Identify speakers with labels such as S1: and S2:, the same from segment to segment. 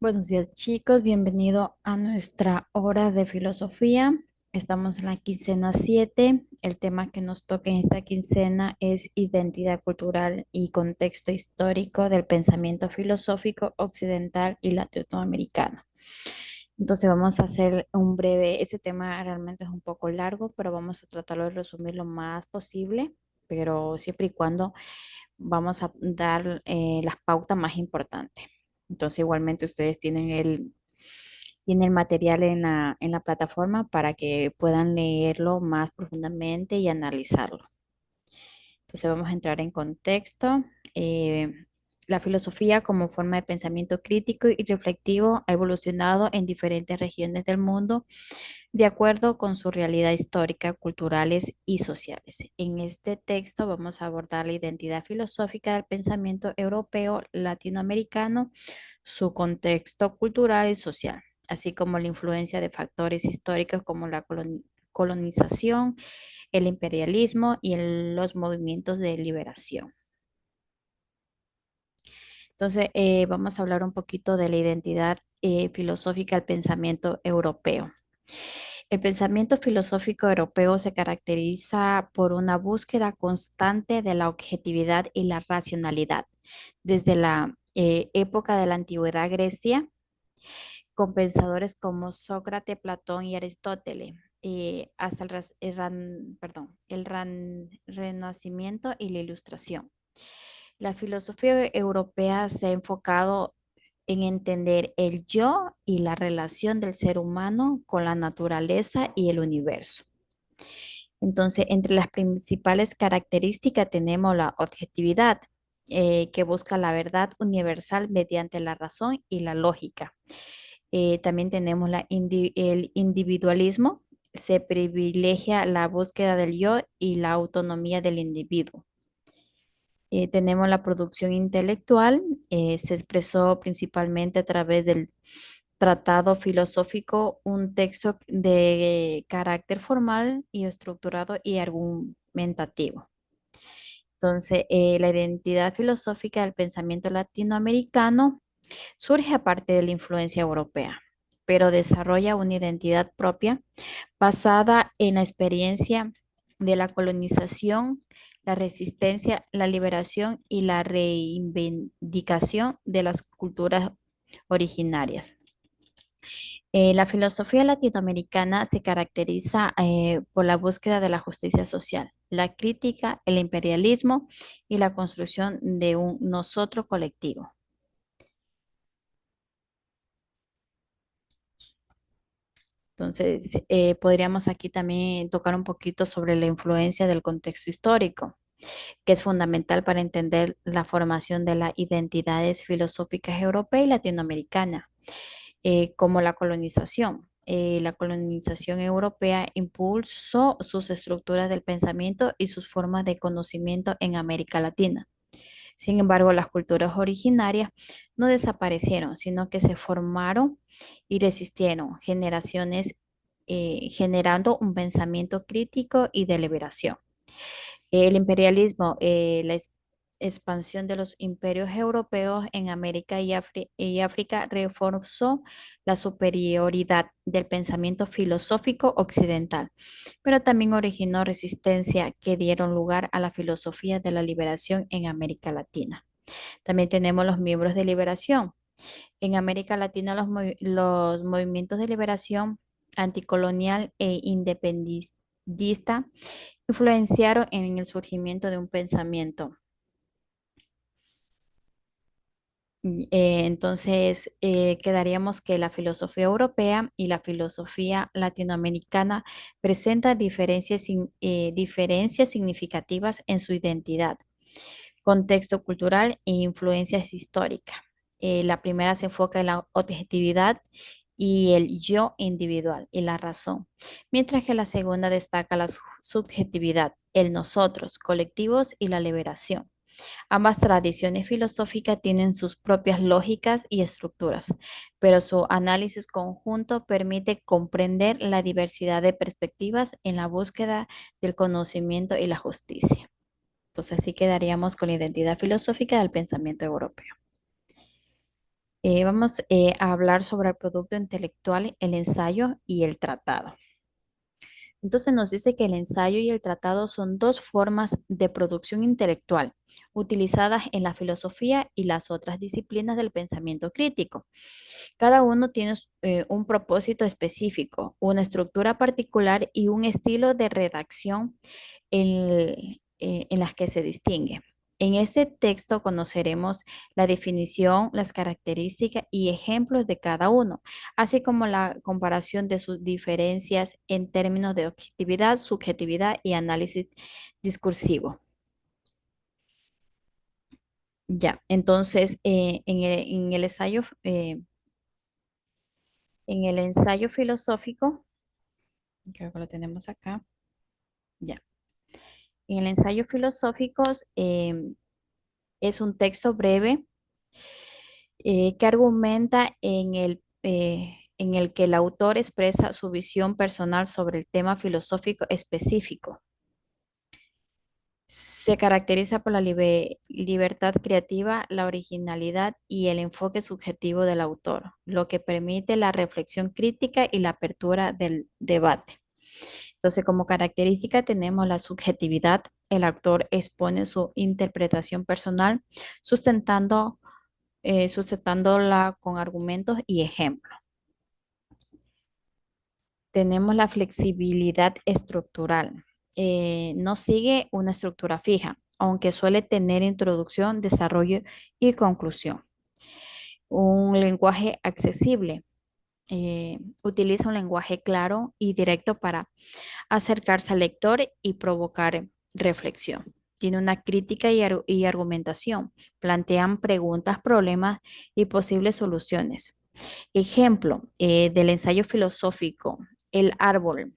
S1: Buenos días chicos, bienvenido a nuestra hora de filosofía. Estamos en la quincena 7. El tema que nos toca en esta quincena es identidad cultural y contexto histórico del pensamiento filosófico occidental y latinoamericano. Entonces vamos a hacer un breve, ese tema realmente es un poco largo, pero vamos a tratarlo de resumir lo más posible, pero siempre y cuando vamos a dar las pautas más importantes. Entonces, igualmente ustedes tienen el material en la plataforma para que puedan leerlo más profundamente y analizarlo. Entonces, vamos a entrar en contexto. Eh, la filosofía como forma de pensamiento crítico y reflectivo ha evolucionado en diferentes regiones del mundo de acuerdo con su realidad histórica, culturales y sociales. En este texto vamos a abordar la identidad filosófica del pensamiento europeo latinoamericano, su contexto cultural y social, así como la influencia de factores históricos como la colonización, el imperialismo y los movimientos de liberación. Entonces, vamos a hablar un poquito de la identidad filosófica del pensamiento europeo. El pensamiento filosófico europeo se caracteriza por una búsqueda constante de la objetividad y la racionalidad. Desde la época de la antigüedad Grecia, con pensadores como Sócrates, Platón y Aristóteles, hasta el Renacimiento y la Ilustración. La filosofía europea se ha enfocado en entender el yo y la relación del ser humano con la naturaleza y el universo. Entonces, entre las principales características tenemos la objetividad, que busca la verdad universal mediante la razón y la lógica. También tenemos el individualismo, se privilegia la búsqueda del yo y la autonomía del individuo. Tenemos la producción intelectual, se expresó principalmente a través del tratado filosófico, un texto de carácter formal y estructurado y argumentativo. Entonces, la identidad filosófica del pensamiento latinoamericano surge a partir de la influencia europea, pero desarrolla una identidad propia basada en la experiencia de la colonización, la resistencia, la liberación y la reivindicación de las culturas originarias. La filosofía latinoamericana se caracteriza por la búsqueda de la justicia social, la crítica, el imperialismo y la construcción de un nosotros colectivo. Entonces, podríamos aquí también tocar un poquito sobre la influencia del contexto histórico, que es fundamental para entender la formación de las identidades filosóficas europea y latinoamericana, como la colonización. La colonización europea impulsó sus estructuras del pensamiento y sus formas de conocimiento en América Latina. Sin embargo, las culturas originarias no desaparecieron, sino que se formaron y resistieron generaciones, generando un pensamiento crítico y de liberación. El imperialismo, expansión de los imperios europeos en América y África reforzó la superioridad del pensamiento filosófico occidental, pero también originó resistencia que dieron lugar a la filosofía de la liberación en América Latina. También tenemos los miembros de liberación. En América Latina, los movimientos de liberación anticolonial e independentista influenciaron en el surgimiento de un pensamiento. Entonces, quedaríamos que la filosofía europea y la filosofía latinoamericana presentan diferencias significativas en su identidad, contexto cultural e influencias históricas. La primera se enfoca en la objetividad y el yo individual y la razón, mientras que la segunda destaca la subjetividad, el nosotros, colectivos y la liberación. Ambas tradiciones filosóficas tienen sus propias lógicas y estructuras, pero su análisis conjunto permite comprender la diversidad de perspectivas en la búsqueda del conocimiento y la justicia. Entonces, así quedaríamos con la identidad filosófica del pensamiento europeo. Vamos a hablar sobre el producto intelectual, el ensayo y el tratado. Entonces nos dice que el ensayo y el tratado son dos formas de producción intelectual utilizadas en la filosofía y las otras disciplinas del pensamiento crítico. Cada uno tiene un propósito específico, una estructura particular y un estilo de redacción en las que se distingue. En este texto conoceremos la definición, las características y ejemplos de cada uno, así como la comparación de sus diferencias en términos de objetividad, subjetividad y análisis discursivo. Ya, entonces en el ensayo filosófico, creo que lo tenemos acá, ya. En el ensayo filosófico es un texto breve que argumenta en el que el autor expresa su visión personal sobre el tema filosófico específico. Se caracteriza por la libertad creativa, la originalidad y el enfoque subjetivo del autor, lo que permite la reflexión crítica y la apertura del debate. Entonces, como característica tenemos la subjetividad. El autor expone su interpretación personal, sustentando, sustentándola con argumentos y ejemplos. Tenemos la flexibilidad estructural. No sigue una estructura fija, aunque suele tener introducción, desarrollo y conclusión. Un lenguaje accesible. Utiliza un lenguaje claro y directo para acercarse al lector y provocar reflexión. Tiene una crítica y argumentación. Plantean preguntas, problemas y posibles soluciones. Ejemplo del ensayo filosófico, El árbol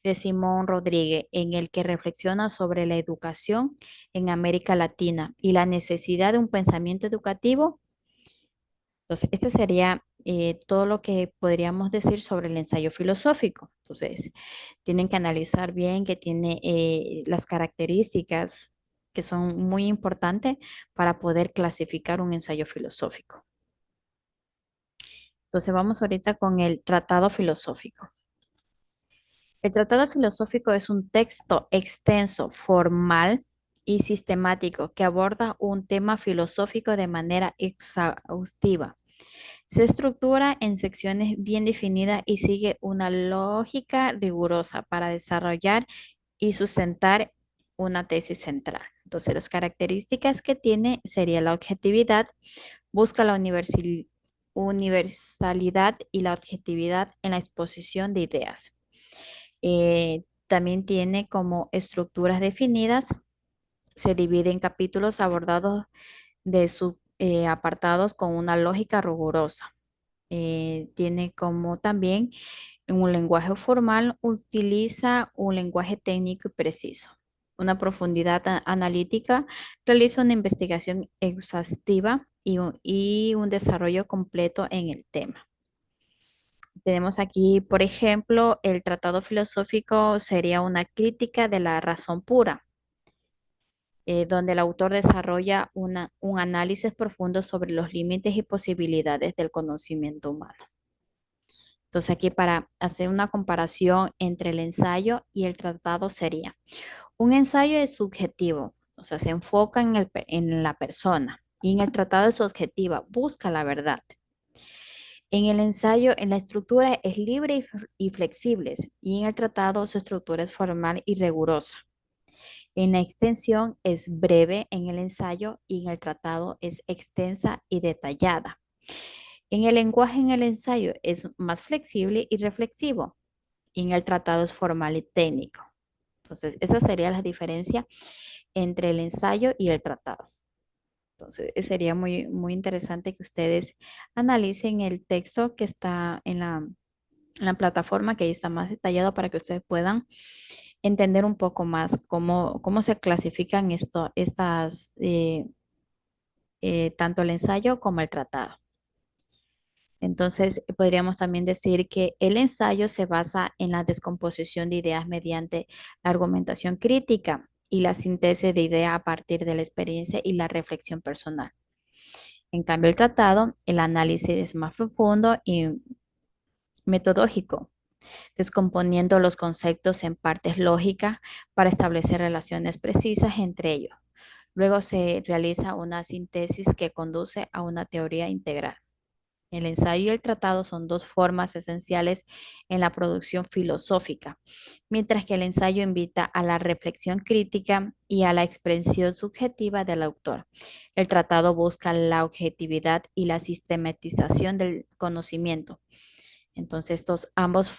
S1: de Simón Rodríguez, en el que reflexiona sobre la educación en América Latina y la necesidad de un pensamiento educativo. Entonces, este sería todo lo que podríamos decir sobre el ensayo filosófico. Entonces, tienen que analizar bien que tiene las características que son muy importantes para poder clasificar un ensayo filosófico. Entonces, vamos ahorita con el tratado filosófico. El tratado filosófico es un texto extenso, formal y sistemático que aborda un tema filosófico de manera exhaustiva. Se estructura en secciones bien definidas y sigue una lógica rigurosa para desarrollar y sustentar una tesis central. Entonces, las características que tiene sería la objetividad, busca la universalidad y la objetividad en la exposición de ideas. También tiene como estructuras definidas, se divide en capítulos abordados de sus apartados con una lógica rigurosa. Tiene como también un lenguaje formal, utiliza un lenguaje técnico y preciso. Una profundidad analítica, realiza una investigación exhaustiva y un desarrollo completo en el tema. Tenemos aquí, por ejemplo, el tratado filosófico sería una crítica de la razón pura, donde el autor desarrolla un análisis profundo sobre los límites y posibilidades del conocimiento humano. Entonces, aquí para hacer una comparación entre el ensayo y el tratado sería, un ensayo es subjetivo, o sea, se enfoca en la persona, y en el tratado es subjetiva, busca la verdad. En el ensayo, en la estructura es libre y flexible, y en el tratado su estructura es formal y rigurosa. En la extensión es breve en el ensayo y en el tratado es extensa y detallada. En el lenguaje en el ensayo es más flexible y reflexivo, y en el tratado es formal y técnico. Entonces, esa sería la diferencia entre el ensayo y el tratado. Entonces, sería muy interesante que ustedes analicen el texto que está en la plataforma, que ahí está más detallado para que ustedes puedan entender un poco más cómo se clasifican tanto el ensayo como el tratado. Entonces, podríamos también decir que el ensayo se basa en la descomposición de ideas mediante la argumentación crítica y la síntesis de ideas a partir de la experiencia y la reflexión personal. En cambio, el tratado, el análisis es más profundo y metodológico, descomponiendo los conceptos en partes lógicas para establecer relaciones precisas entre ellos. Luego se realiza una síntesis que conduce a una teoría integral. El ensayo y el tratado son dos formas esenciales en la producción filosófica, mientras que el ensayo invita a la reflexión crítica y a la expresión subjetiva del autor. El tratado busca la objetividad y la sistematización del conocimiento. Entonces, estos ambos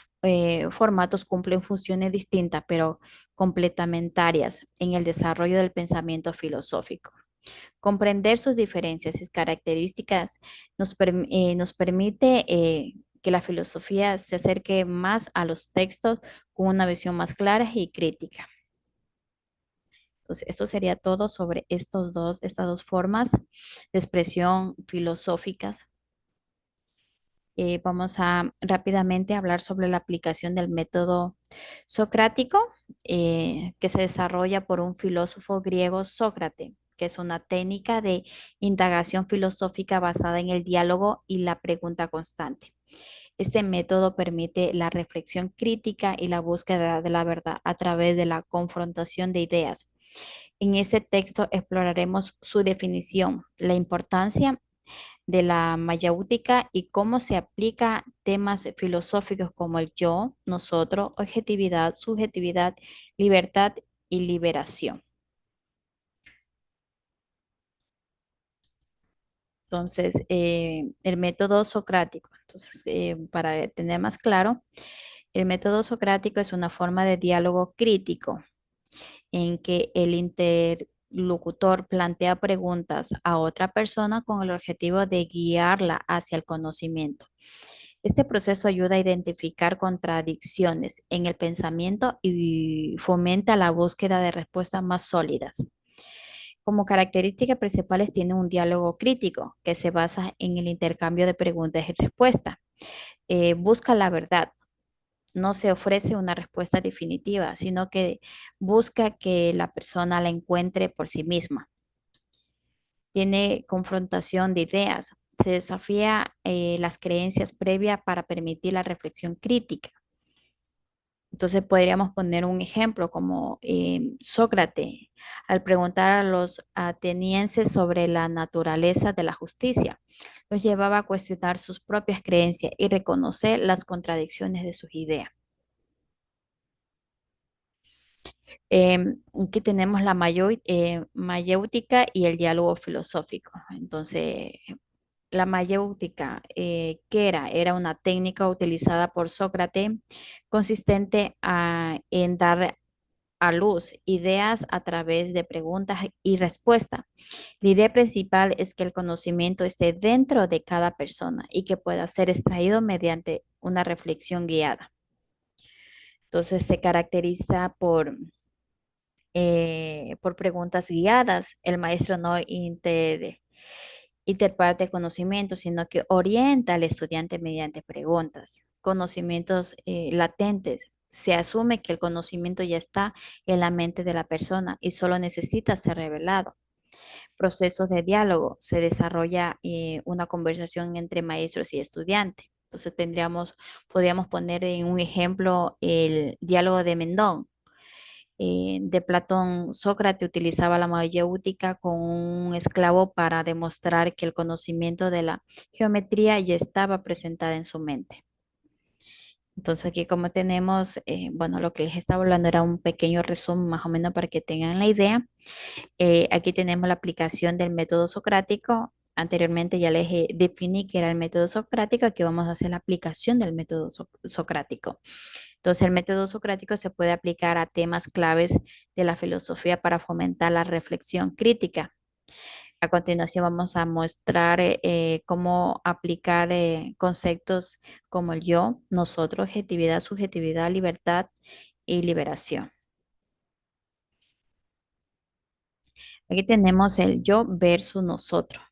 S1: formatos cumplen funciones distintas, pero complementarias en el desarrollo del pensamiento filosófico. Comprender sus diferencias y características nos permite que la filosofía se acerque más a los textos con una visión más clara y crítica. Entonces, esto sería todo sobre estas dos formas de expresión filosóficas. Vamos a rápidamente hablar sobre la aplicación del método socrático, que se desarrolla por un filósofo griego, Sócrates, que es una técnica de indagación filosófica basada en el diálogo y la pregunta constante. Este método permite la reflexión crítica y la búsqueda de la verdad a través de la confrontación de ideas. En este texto exploraremos su definición, la importancia de la mayéutica y cómo se aplica temas filosóficos como el yo, nosotros, objetividad, subjetividad, libertad y liberación. Entonces, el método socrático. Entonces, para tener más claro, el método socrático es una forma de diálogo crítico en que el interlocutor plantea preguntas a otra persona con el objetivo de guiarla hacia el conocimiento. Este proceso ayuda a identificar contradicciones en el pensamiento y fomenta la búsqueda de respuestas más sólidas. Como características principales tiene un diálogo crítico que se basa en el intercambio de preguntas y respuestas. Busca la verdad, no se ofrece una respuesta definitiva, sino que busca que la persona la encuentre por sí misma. Tiene confrontación de ideas, se desafía las creencias previas para permitir la reflexión crítica. Entonces podríamos poner un ejemplo como Sócrates, al preguntar a los atenienses sobre la naturaleza de la justicia, los llevaba a cuestionar sus propias creencias y reconocer las contradicciones de sus ideas. Aquí tenemos la mayéutica y el diálogo filosófico. Entonces, la mayéutica, ¿qué era? Era una técnica utilizada por Sócrates consistente en dar a luz ideas a través de preguntas y respuestas. La idea principal es que el conocimiento esté dentro de cada persona y que pueda ser extraído mediante una reflexión guiada. Entonces, se caracteriza por preguntas guiadas. El maestro no interparte conocimiento, sino que orienta al estudiante mediante preguntas, conocimientos latentes. Se asume que el conocimiento ya está en la mente de la persona y solo necesita ser revelado. Procesos de diálogo. Se desarrolla una conversación entre maestros y estudiantes. Entonces podríamos poner en un ejemplo el diálogo de Mendón de Platón. Sócrates utilizaba la mayéutica con un esclavo para demostrar que el conocimiento de la geometría ya estaba presentada en su mente. Entonces aquí como tenemos, bueno, lo que les estaba hablando era un pequeño resumen más o menos para que tengan la idea. Aquí tenemos la aplicación del método socrático. Anteriormente ya les definí que era el método socrático, aquí vamos a hacer la aplicación del método socrático. Entonces, el método socrático se puede aplicar a temas claves de la filosofía para fomentar la reflexión crítica. A continuación vamos a mostrar cómo aplicar conceptos como el yo, nosotros, objetividad, subjetividad, libertad y liberación. Aquí tenemos el yo versus nosotros.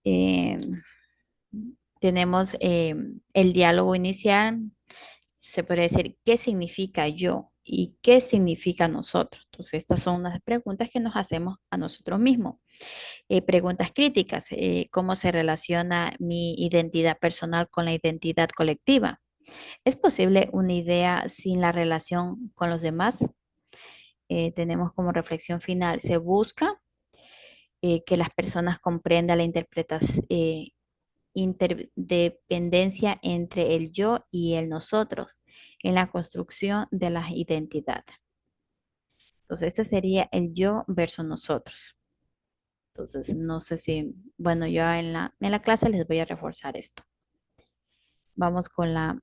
S1: Eh, tenemos el diálogo inicial. Se puede decir qué significa yo y qué significa nosotros. Entonces, estas son unas preguntas que nos hacemos a nosotros mismos. Preguntas críticas, ¿cómo se relaciona mi identidad personal con la identidad colectiva? ¿Es posible una idea sin la relación con los demás? Tenemos como reflexión final, se busca que las personas comprendan la interdependencia entre el yo y el nosotros en la construcción de la identidad. Entonces, este sería el yo versus nosotros. Entonces, no sé si, bueno, yo en la clase les voy a reforzar esto. Vamos con la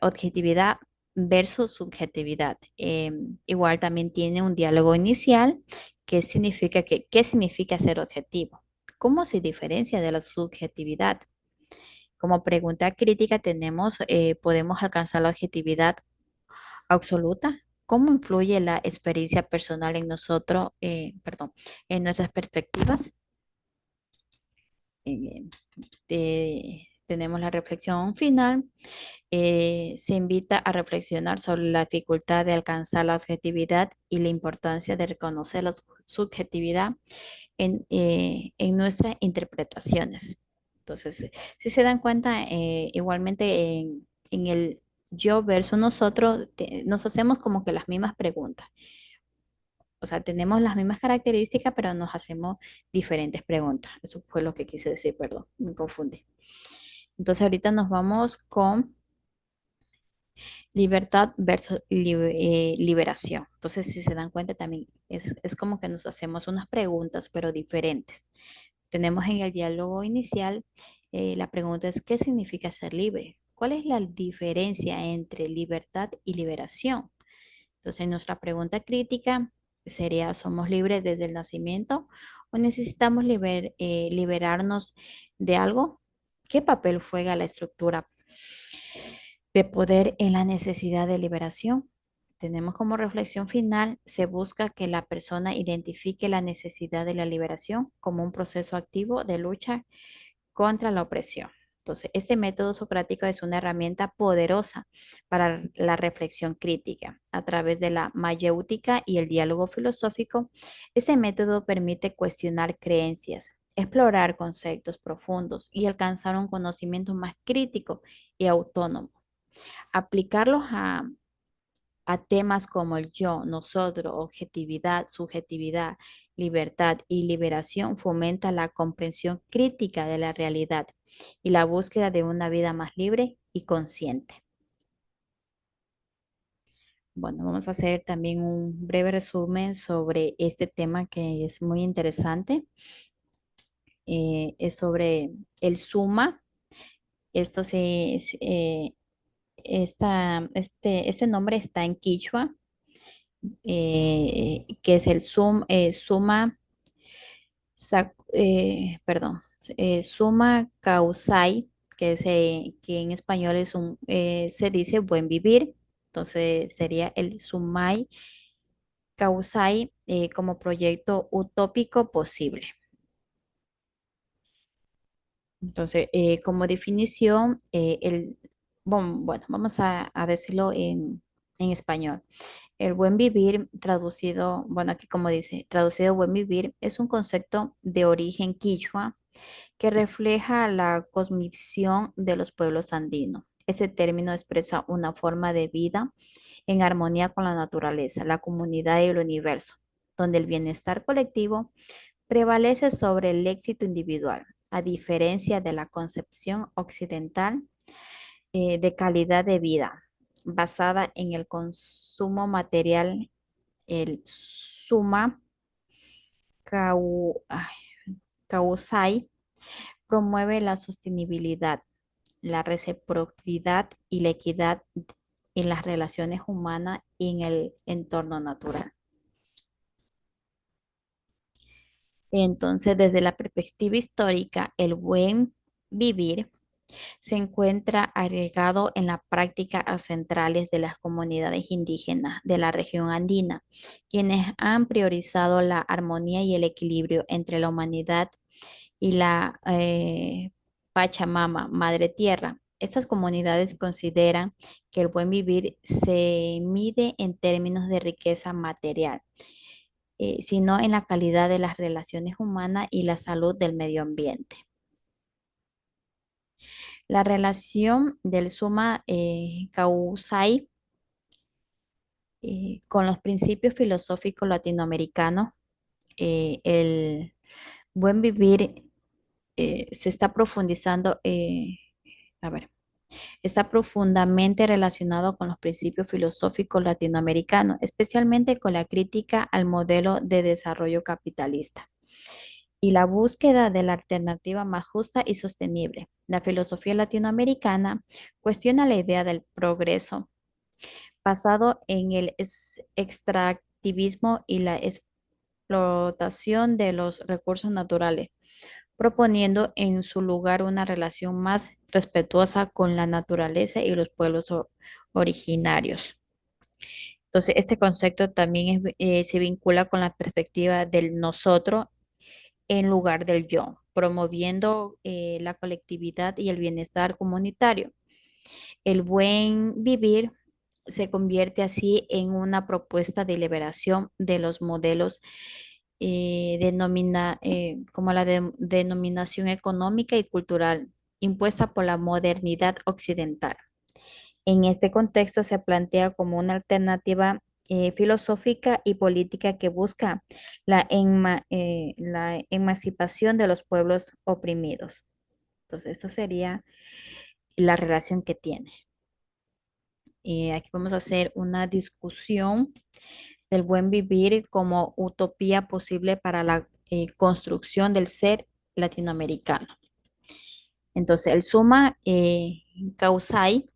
S1: objetividad versus subjetividad. Igual también tiene un diálogo inicial que significa ¿qué significa ser objetivo? ¿Cómo se diferencia de la subjetividad? Como pregunta crítica tenemos, ¿podemos alcanzar la objetividad absoluta? ¿Cómo influye la experiencia personal en nosotros, perdón, en nuestras perspectivas? Eh, tenemos la reflexión final. Se invita a reflexionar sobre la dificultad de alcanzar la objetividad y la importancia de reconocer la subjetividad en nuestras interpretaciones. Entonces, si se dan cuenta, igualmente en el yo versus nosotros, nos hacemos como que las mismas preguntas. O sea, tenemos las mismas características, pero nos hacemos diferentes preguntas. Eso fue lo que quise decir, perdón, me confundí. Entonces, ahorita nos vamos con libertad versus liberación. Entonces, si se dan cuenta, también es como que nos hacemos unas preguntas, pero diferentes. Tenemos en el diálogo inicial, la pregunta es, ¿qué significa ser libre? ¿Cuál es la diferencia entre libertad y liberación? Entonces, nuestra pregunta crítica sería, ¿somos libres desde el nacimiento o necesitamos liberarnos de algo? ¿Qué papel juega la estructura de poder en la necesidad de liberación? Tenemos como reflexión final, se busca que la persona identifique la necesidad de la liberación como un proceso activo de lucha contra la opresión. Entonces, este método socrático es una herramienta poderosa para la reflexión crítica. A través de la mayéutica y el diálogo filosófico, este método permite cuestionar creencias, explorar conceptos profundos y alcanzar un conocimiento más crítico y autónomo. Aplicarlos a temas como el yo, nosotros, objetividad, subjetividad, libertad y liberación fomenta la comprensión crítica de la realidad y la búsqueda de una vida más libre y consciente. Bueno, vamos a hacer también un breve resumen sobre este tema que es muy interesante. Es sobre el suma. Esto se, este nombre está en quichua, que es el suma, perdón, suma causai, que en español se dice buen vivir. Entonces sería el sumai causai como proyecto utópico posible. Entonces, como definición, bueno, vamos a decirlo en español. El buen vivir, traducido, bueno, aquí como dice, traducido buen vivir, es un concepto de origen quichua que refleja la cosmovisión de los pueblos andinos. Ese término expresa una forma de vida en armonía con la naturaleza, la comunidad y el universo, donde el bienestar colectivo prevalece sobre el éxito individual, a diferencia de la concepción occidental de calidad de vida basada en el consumo material. El suma causai promueve la sostenibilidad, la reciprocidad y la equidad en las relaciones humanas y en el entorno natural. Entonces, desde la perspectiva histórica, el buen vivir se encuentra agregado en la práctica centrales de las comunidades indígenas de la región andina, quienes han priorizado la armonía y el equilibrio entre la humanidad y la Pachamama, Madre Tierra. Estas comunidades consideran que el buen vivir se mide en términos de riqueza material, sino en la calidad de las relaciones humanas y la salud del medio ambiente. La relación del Summa Causai con los principios filosóficos latinoamericanos, el buen vivir se está profundizando, a ver, está profundamente relacionado con los principios filosóficos latinoamericanos, especialmente con la crítica al modelo de desarrollo capitalista y la búsqueda de la alternativa más justa y sostenible. La filosofía latinoamericana cuestiona la idea del progreso basado en el extractivismo y la explotación de los recursos naturales, proponiendo en su lugar una relación más respetuosa con la naturaleza y los pueblos originarios. Entonces, este concepto también se vincula con la perspectiva del nosotros en lugar del yo, promoviendo la colectividad y el bienestar comunitario. El buen vivir se convierte así en una propuesta de liberación de los modelos como la denominación económica y cultural impuesta por la modernidad occidental. En este contexto se plantea como una alternativa filosófica y política que busca la emancipación de los pueblos oprimidos. Entonces, esto sería la relación que tiene. Aquí vamos a hacer una discusión del buen vivir como utopía posible para la construcción del ser latinoamericano. Entonces, el Summa Causai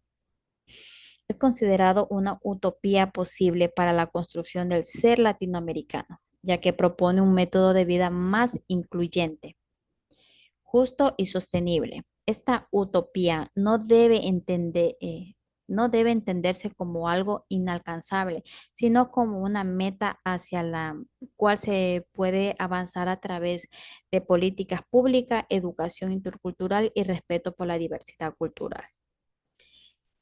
S1: es considerado una utopía posible para la construcción del ser latinoamericano, ya que propone un método de vida más incluyente, justo y sostenible. Esta utopía no debe entenderse como algo inalcanzable, sino como una meta hacia la cual se puede avanzar a través de políticas públicas, educación intercultural y respeto por la diversidad cultural.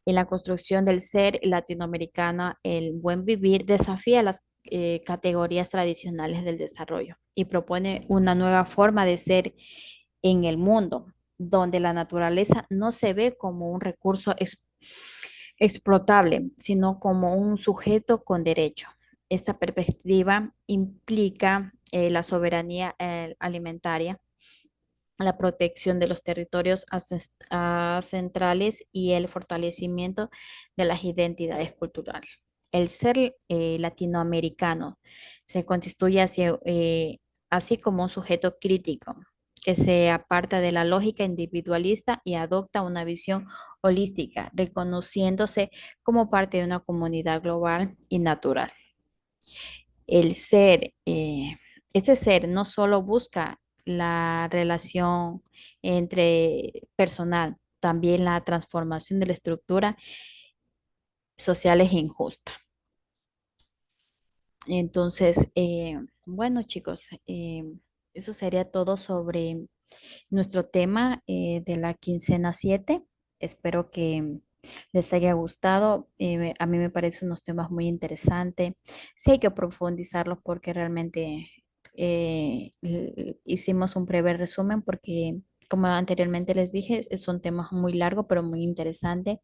S1: En la construcción del ser latinoamericano, el buen vivir desafía las categorías tradicionales del desarrollo y propone una nueva forma de ser en el mundo, donde la naturaleza no se ve como un recurso explotable, sino como un sujeto con derecho. Esta perspectiva implica la soberanía alimentaria, la protección de los territorios centrales y el fortalecimiento de las identidades culturales. El ser latinoamericano se constituye así como un sujeto crítico que se aparta de la lógica individualista y adopta una visión holística, reconociéndose como parte de una comunidad global y natural. El ser, este ser no solo busca la relación entre personal, también la transformación de la estructura social es injusta. Entonces, bueno, chicos, eso sería todo sobre nuestro tema de la quincena 7. Espero que les haya gustado. A mí me parecen unos temas muy interesantes. Sí hay que profundizarlos porque realmente hicimos un breve resumen porque, como anteriormente les dije, son temas muy largos pero muy interesantes.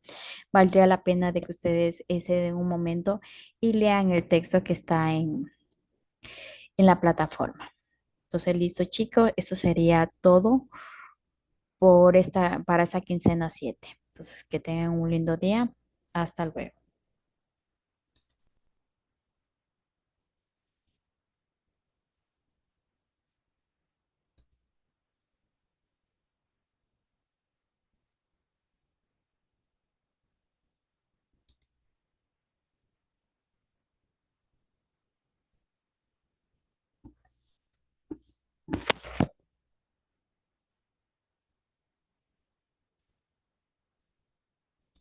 S1: Valdría la pena de que ustedes se den un momento y lean el texto que está en la plataforma. Entonces, listo, chicos, eso sería todo para esta quincena 7. Entonces, que tengan un lindo día. Hasta luego.